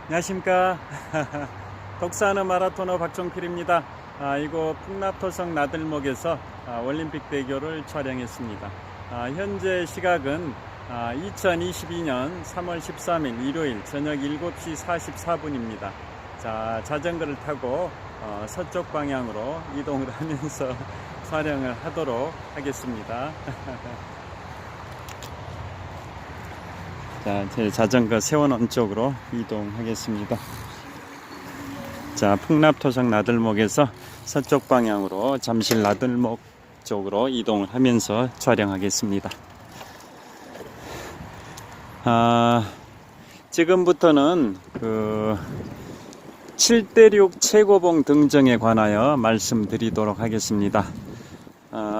안녕하십니까. 독사하는 마라토너 박종필입니다. 이곳 풍납토성 나들목에서 올림픽대교를 촬영했습니다. 현재 시각은 2022년 3월 13일 일요일 저녁 7시 44분입니다. 자전거를 타고 서쪽 방향으로 이동을 하면서 촬영을 하도록 하겠습니다. 제 자전거 세워놓은 쪽으로 이동하겠습니다. 풍납토성 나들목에서 서쪽 방향으로 잠실 나들목 쪽으로 이동을 하면서 촬영하겠습니다. 지금부터는 7대6 최고봉 등정에 관하여 말씀드리도록 하겠습니다.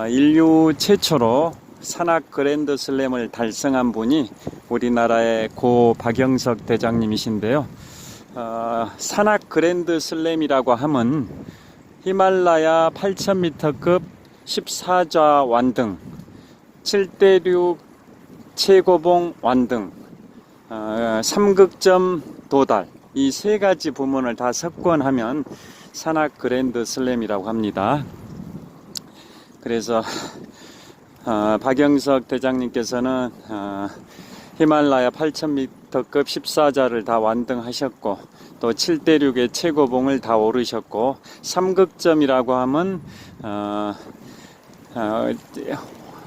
인류 최초로 산악 그랜드 슬램을 달성한 분이 우리나라의 고 박영석 대장님이신데요. 산악 그랜드 슬램이라고 하면 히말라야 8,000m급 14좌 완등, 7대6 최고봉 완등, 3극점 도달, 이 세 가지 부문을 다 석권하면 산악 그랜드 슬램이라고 합니다. 그래서 박영석 대장님께서는 히말라야 8,000m급 14자를 다 완등하셨고, 또 7대6의 최고봉을 다 오르셨고, 3극점이라고 하면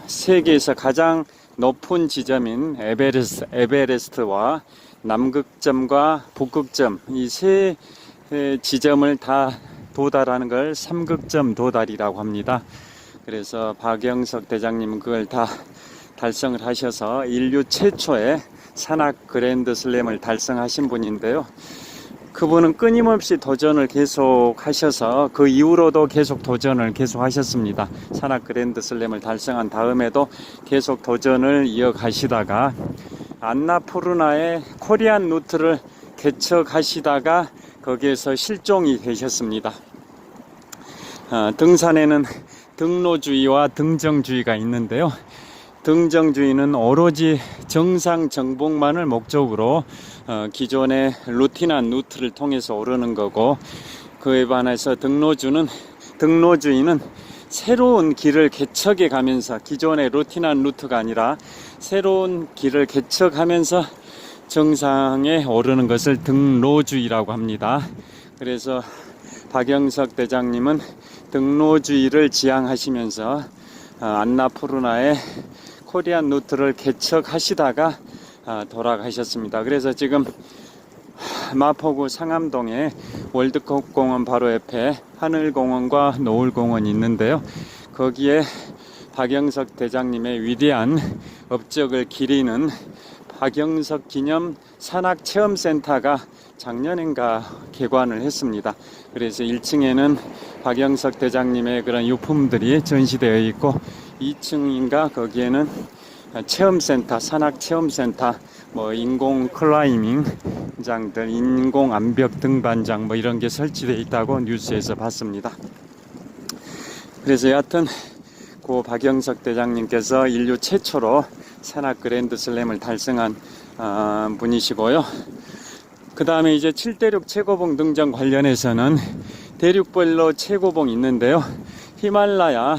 세계에서 가장 높은 지점인 에베레스트와 남극점과 북극점, 이 세 지점을 다 도달하는 걸 3극점 도달이라고 합니다. 그래서 박영석 대장님은 그걸 다 달성을 하셔서 인류 최초의 산악 그랜드 슬램을 달성하신 분인데요. 그분은 끊임없이 도전을 계속 하셔서 그 이후로도 계속 도전을 계속 하셨습니다. 산악 그랜드 슬램을 달성한 다음에도 계속 도전을 이어가시다가 안나푸르나의 코리안 루트를 개척하시다가 거기에서 실종이 되셨습니다. 등산에는 등로주의와 등정주의가 있는데요. 등정주의는 오로지 정상 정복만을 목적으로 기존의 루틴한 루트를 통해서 오르는 거고, 그에 반해서 등로주의는 새로운 길을 개척해 가면서 기존의 루틴한 루트가 아니라 새로운 길을 개척하면서 정상에 오르는 것을 등로주의라고 합니다. 그래서 박영석 대장님은 등로주의를 지향하시면서 안나푸르나의 코리안 루트를 개척하시다가 돌아가셨습니다. 그래서 지금 마포구 상암동에 월드컵 공원 바로 옆에 하늘공원과 노을공원이 있는데요. 거기에 박영석 대장님의 위대한 업적을 기리는 박영석 기념 산악체험센터가 작년인가 개관을 했습니다. 그래서 1층에는 박영석 대장님의 그런 유품들이 전시되어 있고, 2층인가 거기에는 체험센터, 산악체험센터, 인공 클라이밍장들, 인공 암벽 등반장 이런 게 설치되어 있다고 뉴스에서 봤습니다. 그래서 여하튼 고 박영석 대장님께서 인류 최초로 산악 그랜드 슬램을 달성한 분이시고요. 그 다음에 이제 7대6 최고봉 등정 관련해서는 대륙별로 최고봉이 있는데요. 히말라야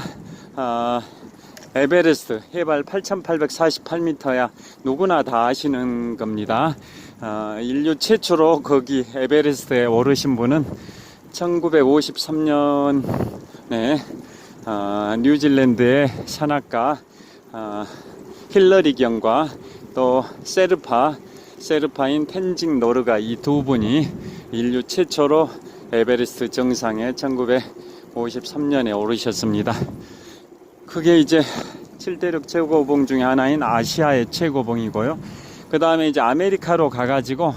에베레스트 해발 8,848m야 누구나 다 아시는 겁니다. 인류 최초로 거기 에베레스트에 오르신 분은 1953년에 뉴질랜드의 산악가 힐러리 경과 또 세르파인 텐징 노르가, 이 두 분이 인류 최초로 에베레스트 정상에 1953년에 오르셨습니다. 그게 이제 7대륙 최고봉 중에 하나인 아시아의 최고봉이고요. 그 다음에 이제 아메리카로 가가지고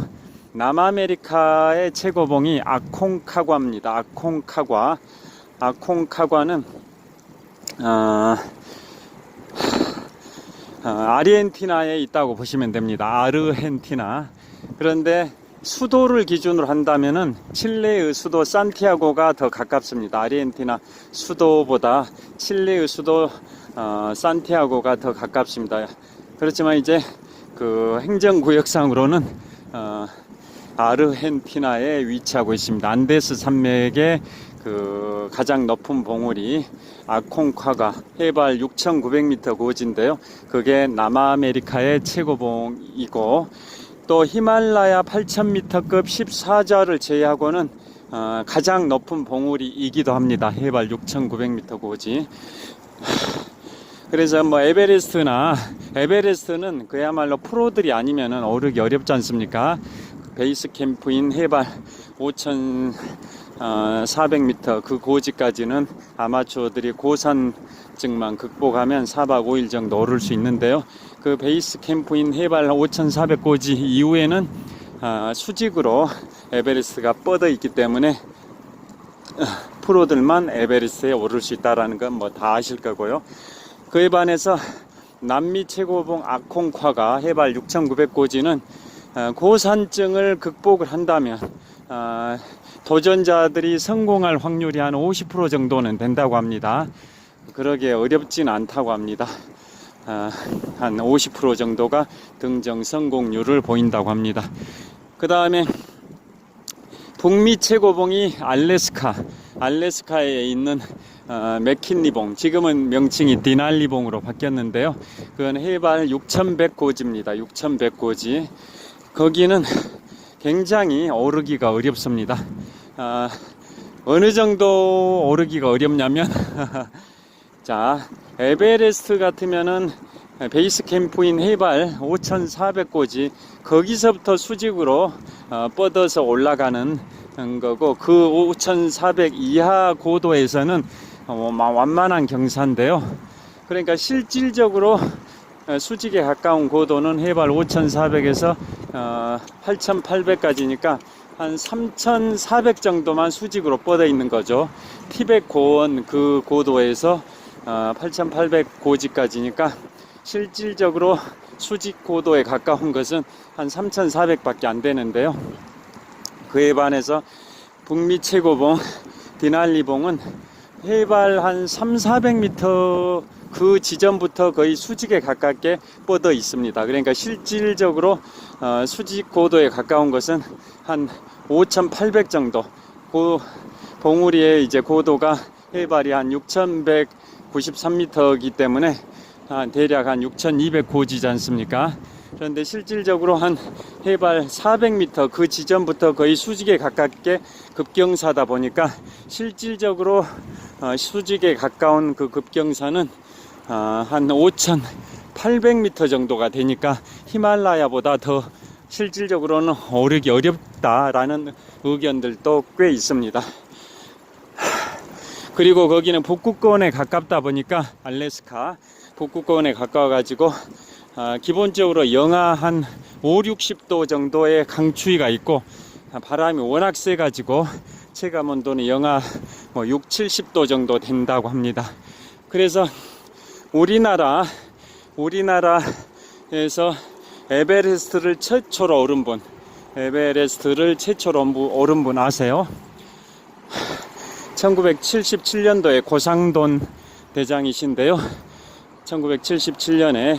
남아메리카의 최고봉이 아콩카과입니다. 아콩카과는 아르헨티나에 있다고 보시면 됩니다. 아르헨티나. 그런데 수도를 기준으로 한다면은 칠레의 수도 산티아고가 더 가깝습니다. 아르헨티나 수도보다 칠레의 수도 산티아고가 더 가깝습니다. 그렇지만 이제 그 행정구역상으로는 아르헨티나에 위치하고 있습니다. 안데스 산맥의 그 가장 높은 봉우리 아콩카가 해발 6,900m 고지인데요. 그게 남아메리카의 최고봉이고, 또 히말라야 8,000m급 14자를 제외하고는 가장 높은 봉우리이기도 합니다. 해발 6,900m 고지. 그래서 뭐 에베레스트는 그야말로 프로들이 아니면은 오르기 어렵지 않습니까? 베이스 캠프인 해발 5,400m 그 고지까지는 아마추어들이 고산증만 극복하면 4박 5일 정도 오를 수 있는데요. 그 베이스 캠프인 해발 5,400 고지 이후에는 수직으로 에베레스트가 뻗어 있기 때문에 프로들만 에베레스트에 오를 수 있다는 건 뭐 다 아실 거고요. 그에 반해서 남미 최고봉 아콩카가 해발 6,900 고지는 고산증을 극복을 한다면 도전자들이 성공할 확률이 한 50% 정도는 된다고 합니다. 그러게 어렵진 않다고 합니다. 한 50% 정도가 등정 성공률을 보인다고 합니다. 그 다음에 북미 최고봉이 알래스카에 있는 맥킨리봉, 지금은 명칭이 디날리봉으로 바뀌었는데요. 그건 해발 6,100 고지입니다. 6,100 고지. 거기는 굉장히 오르기가 어렵습니다. 어느 정도 오르기가 어렵냐면 자, 에베레스트 같으면은 베이스 캠프인 해발 5,400 고지, 거기서부터 수직으로 뻗어서 올라가는 거고, 그 5,400 이하 고도에서는 완만한 경사인데요. 그러니까 실질적으로 수직에 가까운 고도는 해발 5,400에서 8,800까지니까 한 3,400 정도만 수직으로 뻗어 있는 거죠. 티벳 고원 그 고도에서 8,800 고지까지니까 실질적으로 수직 고도에 가까운 것은 한 3,400밖에 안 되는데요. 그에 반해서 북미 최고봉 디날리봉은 해발 한 3,400m 그 지점부터 거의 수직에 가깝게 뻗어 있습니다. 그러니까 실질적으로 수직 고도에 가까운 것은 한 5,800 정도. 그 봉우리의 이제 고도가 해발이 한 6,193m이기 때문에 대략 한 6,200 고지지 않습니까? 그런데 실질적으로 한 해발 400m 그 지점부터 거의 수직에 가깝게 급경사다 보니까 실질적으로 수직에 가까운 그 급경사는 한 5,800m 정도가 되니까 히말라야보다 더 실질적으로는 오르기 어렵다라는 의견들도 꽤 있습니다. 그리고 거기는 북극권에 가깝다 보니까 알래스카 북극권에 가까워 가지고 기본적으로 영하 한 5, 60도 정도의 강추위가 있고, 바람이 워낙 세 가지고 체감 온도는 영하 6, 70도 정도 된다고 합니다. 그래서 우리나라에서 에베레스트를 최초로 오른 분 아세요? 1977년도에 고상돈 대장이신데요. 1977년에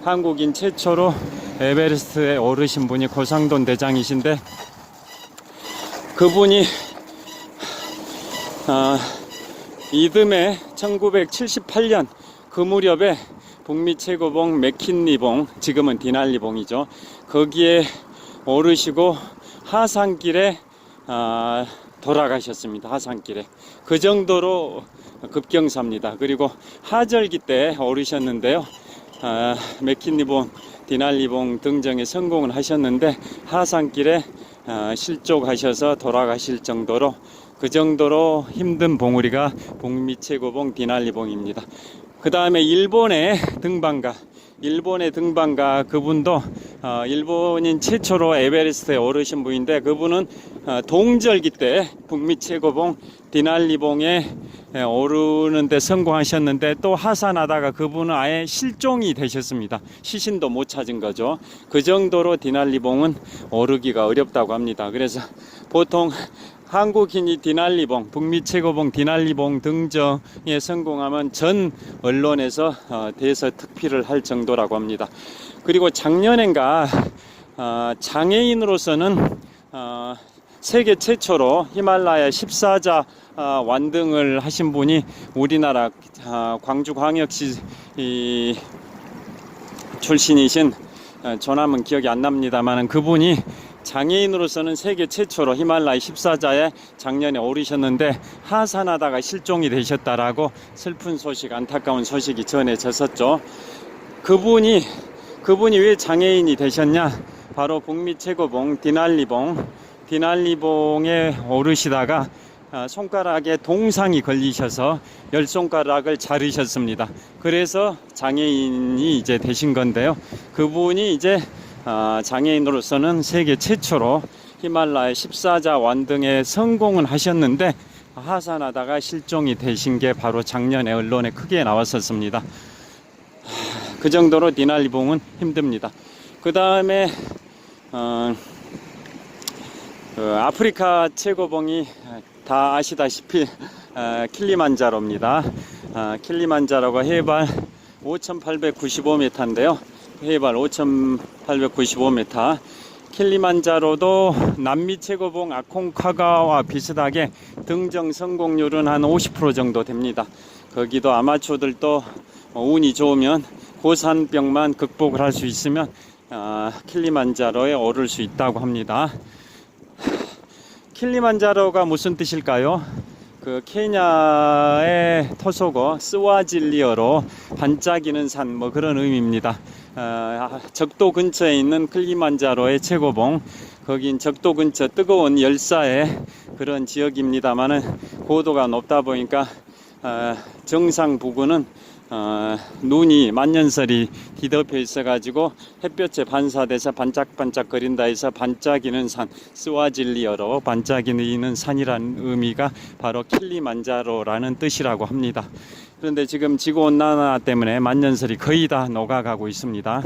한국인 최초로 에베레스트에 오르신 분이 고상돈 대장이신데, 그분이 이듬해 1978년 그 무렵에 북미 최고봉 맥킨리봉, 지금은 디날리봉이죠. 거기에 오르시고 하산길에 돌아가셨습니다. 하산길에. 그 정도로 급경사입니다. 그리고 하절기 때 오르셨는데요. 맥킨리봉, 디날리봉 등정에 성공을 하셨는데 하산길에 실족하셔서 돌아가실 정도로, 그 정도로 힘든 봉우리가 북미 최고봉 디날리봉입니다. 그 다음에 일본의 등반가, 그분도 일본인 최초로 에베레스트에 오르신 분인데, 그분은 동절기 때 북미 최고봉 디날리봉에 오르는데 성공하셨는데, 또 하산하다가 그분은 아예 실종이 되셨습니다. 시신도 못 찾은 거죠. 그 정도로 디날리봉은 오르기가 어렵다고 합니다. 그래서 보통 한국인이 디날리봉, 북미 최고봉 디날리봉 등정에 성공하면 전 언론에서 대서특필을 할 정도라고 합니다. 그리고 작년엔가 장애인으로서는 세계 최초로 히말라야 14자 완등을 하신 분이 우리나라 광주광역시 출신이신 조남은 기억이 안 납니다만 그분이 장애인으로서는 세계 최초로 히말라야 14자에 작년에 오르셨는데 하산하다가 실종이 되셨다라고 슬픈 소식, 안타까운 소식이 전해졌었죠. 그분이 왜 장애인이 되셨냐? 바로 북미 최고봉 디날리봉에 오르시다가 손가락에 동상이 걸리셔서 10손가락을 자르셨습니다. 그래서 장애인이 이제 되신 건데요. 그분이 이제 장애인으로서는 세계 최초로 히말라야 14자 완등에 성공은 하셨는데 하산하다가 실종이 되신 게 바로 작년에 언론에 크게 나왔었습니다. 그 정도로 디날리봉은 힘듭니다. 그 다음에 아프리카 최고봉이 다 아시다시피 킬리만자로입니다. 킬리만자로가 해발 5,895m인데요. 해발 5,895m. 킬리만자로도 남미 최고봉 아콩카가와 비슷하게 등정 성공률은 한 50% 정도 됩니다. 거기도 아마추어들도 운이 좋으면 고산병만 극복을 할 수 있으면 킬리만자로에 오를 수 있다고 합니다. 킬리만자로가 무슨 뜻일까요? 그 케냐의 토속어 스와질리어로 반짝이는 산 뭐 그런 의미입니다. 적도 근처에 있는 킬리만자로의 최고봉, 거긴 적도 근처 뜨거운 열사의 그런 지역입니다만은 고도가 높다 보니까 정상 부근은 눈이 만년설이 뒤덮여 있어 가지고 햇볕에 반사돼서 반짝반짝 거린다 해서 반짝이는 산, 스와질리어로 반짝이는 산이라는 의미가 바로 킬리만자로라는 뜻이라고 합니다. 그런데 지금 지구온난화 때문에 만년설이 거의 다 녹아가고 있습니다.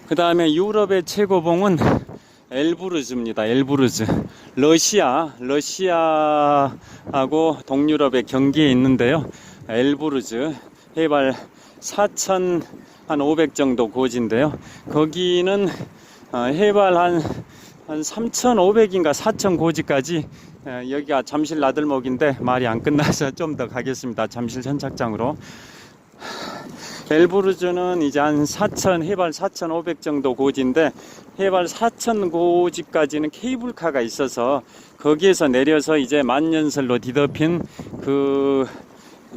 그 다음에 유럽의 최고봉은 엘브루즈입니다. 엘브루즈. 러시아하고 동유럽의 경계에 있는데요. 엘브루즈 해발 4,500 정도 고지인데요. 거기는 해발 한 3,500인가 4,000 고지까지 여기가 잠실 나들목인데 말이 안 끝나서 좀 더 가겠습니다. 잠실 선착장으로. 엘브루즈는 이제 한 해발 4,500 정도 고지인데 해발 4,000 고지까지는 케이블카가 있어서 거기에서 내려서 이제 만년설로 뒤덮인 그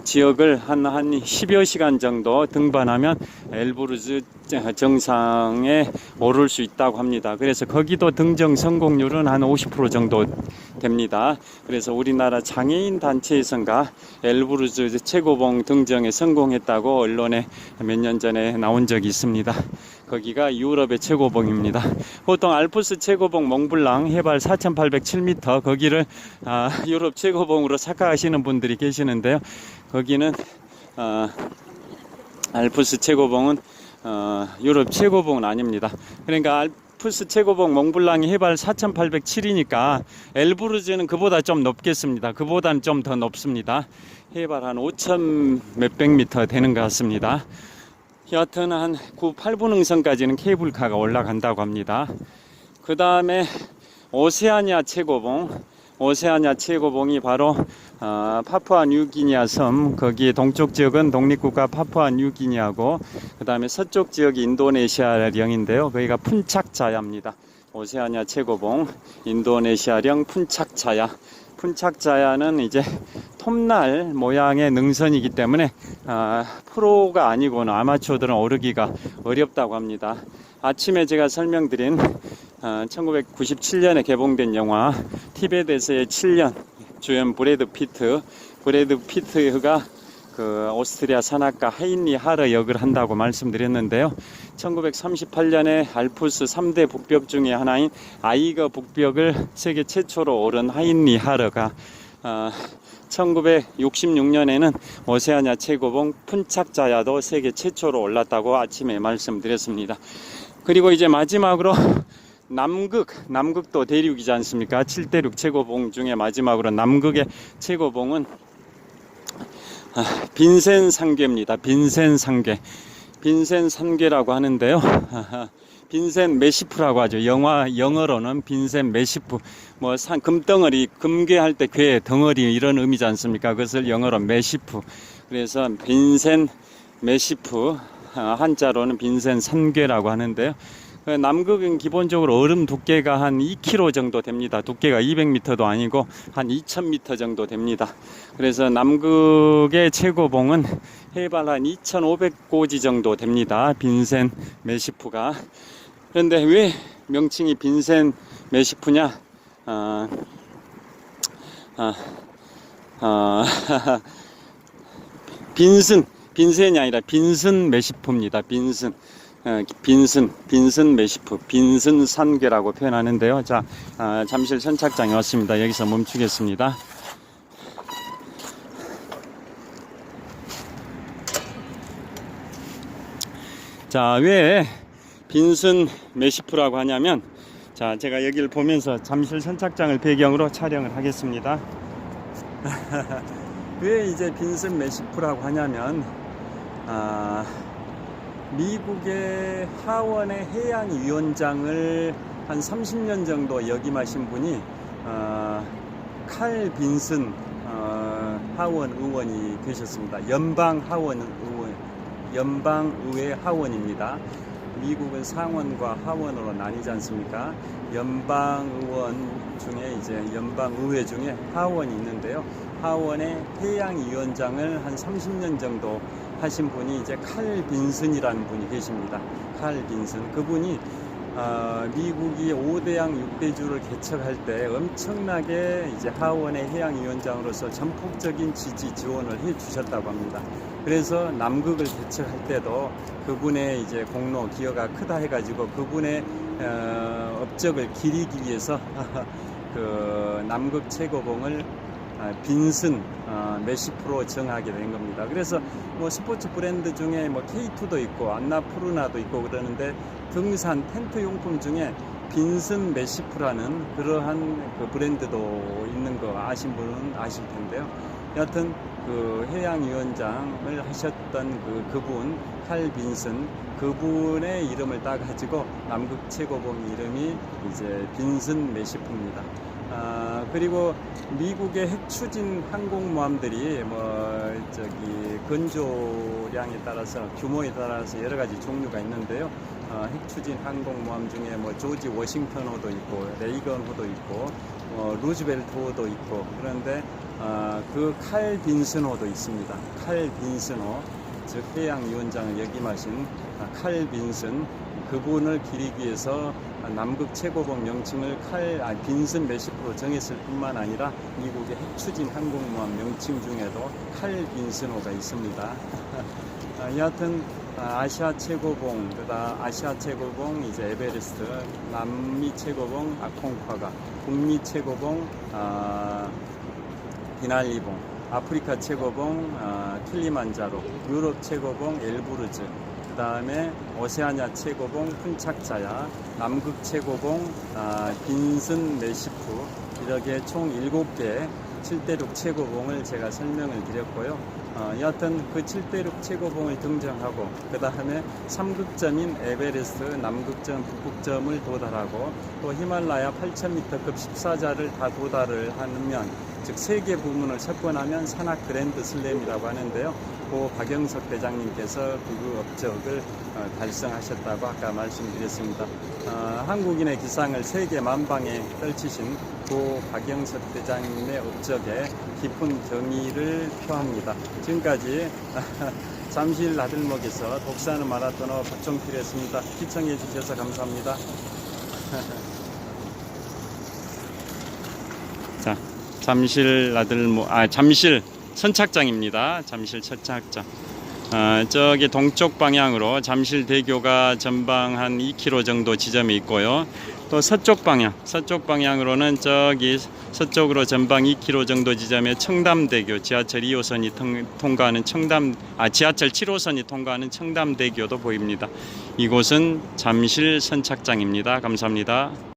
지역을 한 10여 시간 정도 등반하면 엘브루즈 정상에 오를 수 있다고 합니다. 그래서 거기도 등정 성공률은 한 50% 정도 됩니다. 그래서 우리나라 장애인 단체에선가 엘브루즈 최고봉 등정에 성공했다고 언론에 몇 년 전에 나온 적이 있습니다. 거기가 유럽의 최고봉입니다. 보통 알프스 최고봉 몽블랑 해발 4,807m 거기를 유럽 최고봉으로 착각하시는 분들이 계시는데요. 거기는 알프스 최고봉은 유럽 최고봉은 아닙니다. 그러니까 알프스 최고봉 몽블랑이 해발 4,807이니까 엘브루즈는 그보다 좀 높겠습니다. 그보다는 좀 더 높습니다. 해발 한 5,000 몇백 미터 되는 것 같습니다. 여하튼 한 9, 8분흥선까지는 케이블카가 올라간다고 합니다. 그 다음에 오세아니아 최고봉이 바로 파푸아 뉴기니아 섬, 거기 동쪽 지역은 독립국가 파푸아 뉴기니아고 그 다음에 서쪽 지역이 인도네시아령인데요. 거기가 푼착자야입니다. 오세아니아 최고봉 인도네시아령 푼착자야는 이제 톱날 모양의 능선이기 때문에 프로가 아니고는 아마추어들은 오르기가 어렵다고 합니다. 아침에 제가 설명드린 1997년에 개봉된 영화 티벳에서의 7년 주연 브래드 피트가 그 오스트리아 산악가 하인리 하러 역을 한다고 말씀드렸는데요. 1938년에 알프스 3대 북벽 중에 하나인 아이거 북벽을 세계 최초로 오른 하인리 하러가 1966년에는 오세아니아 최고봉 푼착자야도 세계 최초로 올랐다고 아침에 말씀드렸습니다. 그리고 이제 마지막으로 남극도 대륙이지 않습니까? 7대륙 최고봉 중에 마지막으로 남극의 최고봉은 빈센상궤입니다. 빈센상궤. 빈센 산괴라고 하는데요. 빈센 메시프라고 하죠. 영어로는 빈센 메시프. 뭐 금덩어리, 금괴할 때 괴, 덩어리 이런 의미지 않습니까? 그것을 영어로 메시프. 그래서 빈센 메시프, 한자로는 빈센 산괴라고 하는데요. 남극은 기본적으로 얼음 두께가 한 2km 정도 됩니다. 두께가 200m도 아니고 한 2000m 정도 됩니다. 그래서 남극의 최고봉은 해발 한 2500고지 정도 됩니다. 빈센 메시프가. 그런데 왜 명칭이 빈센 메시프냐? 빈센이 아니라 빈슨 메시프입니다. 빈슨 메시프, 빈슨 산괴라고 표현하는데요. 자, 잠실 선착장에 왔습니다. 여기서 멈추겠습니다. 자, 왜 빈슨 메시프라고 하냐면, 자, 제가 여기를 보면서 잠실 선착장을 배경으로 촬영을 하겠습니다. 왜 이제 빈슨 메시프라고 하냐면, 미국의 하원의 해양위원장을 한 30년 정도 역임하신 분이 칼 빈슨 하원 의원이 되셨습니다. 연방의회 하원입니다. 미국은 상원과 하원으로 나뉘지 않습니까? 연방의원 중에 이제 연방의회 중에 하원이 있는데요. 하원의 해양위원장을 한 30년 정도 하신 분이 이제 칼 빈슨이라는 분이 계십니다. 칼 빈슨. 그분이 미국이 5대양 6대주를 개척할 때 엄청나게 이제 하원의 해양위원장으로서 전폭적인 지지 지원을 해 주셨다고 합니다. 그래서 남극을 개척할 때도 그분의 이제 공로 기여가 크다 해가지고 그분의 업적을 기리기 위해서 그 남극 최고봉을 빈슨 메시프로 정하게 된 겁니다. 그래서 뭐 스포츠 브랜드 중에 뭐 K2도 있고 안나푸르나도 있고 그러는데 등산 텐트 용품 중에 빈슨 메시프라는 그러한 그 브랜드도 있는 거 아신 분은 아실 텐데요. 여하튼 그 해양위원장을 하셨던 그분 칼 빈슨, 그분의 이름을 따가지고 남극 최고봉 이름이 이제 빈슨 메시프입니다. 그리고 미국의 핵추진 항공모함들이 건조량에 따라서 규모에 따라서 여러 가지 종류가 있는데요. 핵추진 항공모함 중에 조지 워싱턴호도 있고 레이건호도 있고 루즈벨트호도 있고 그런데 그 칼 빈슨호도 있습니다. 칼 빈슨호, 즉 해양위원장을 역임하신 칼 빈슨, 그분을 기리기 위해서 남극 최고봉 명칭을 빈슨 메시프로 정했을 뿐만 아니라 미국의 핵추진 항공모함 명칭 중에도 칼 빈슨호가 있습니다. 여하튼 아시아 최고봉, 아시아 최고봉 이제 에베레스트, 남미 최고봉 아콩콰가, 북미 최고봉 디날리봉, 아프리카 최고봉 킬리만자로, 유럽 최고봉 엘부르즈, 그 다음에 오세아니아 최고봉 푼착자야, 남극 최고봉 빈슨 메시프, 이렇게 총 7개 7대륙 최고봉을 제가 설명을 드렸고요. 여하튼 그 7대륙 최고봉을 등정하고 그 다음에 3극점인 에베레스트, 남극점, 북극점을 도달하고 또 히말라야 8000m급 14자를 다 도달을 하면, 즉 3개 부문을 석권하면 산악 그랜드 슬램이라고 하는데요. 고 박영석 대장님께서 그 업적을 달성하셨다고 아까 말씀드렸습니다. 한국인의 기상을 세계 만방에 떨치신 고 박영석 대장님의 업적에 깊은 경의를 표합니다. 지금까지 잠실 나들목에서 독사하는 마라토너 박종필이었습니다. 시청해 주셔서 감사합니다. 자, 잠실 나들목, 잠실 선착장입니다. 잠실 선착장. 저기 동쪽 방향으로 잠실대교가 전방 한 2km 정도 지점에 있고요. 또 서쪽 방향으로는 저기 서쪽으로 전방 2km 정도 지점에 청담대교, 지하철 2호선이 통과하는 지하철 7호선이 통과하는 청담대교도 보입니다. 이곳은 잠실 선착장입니다. 감사합니다.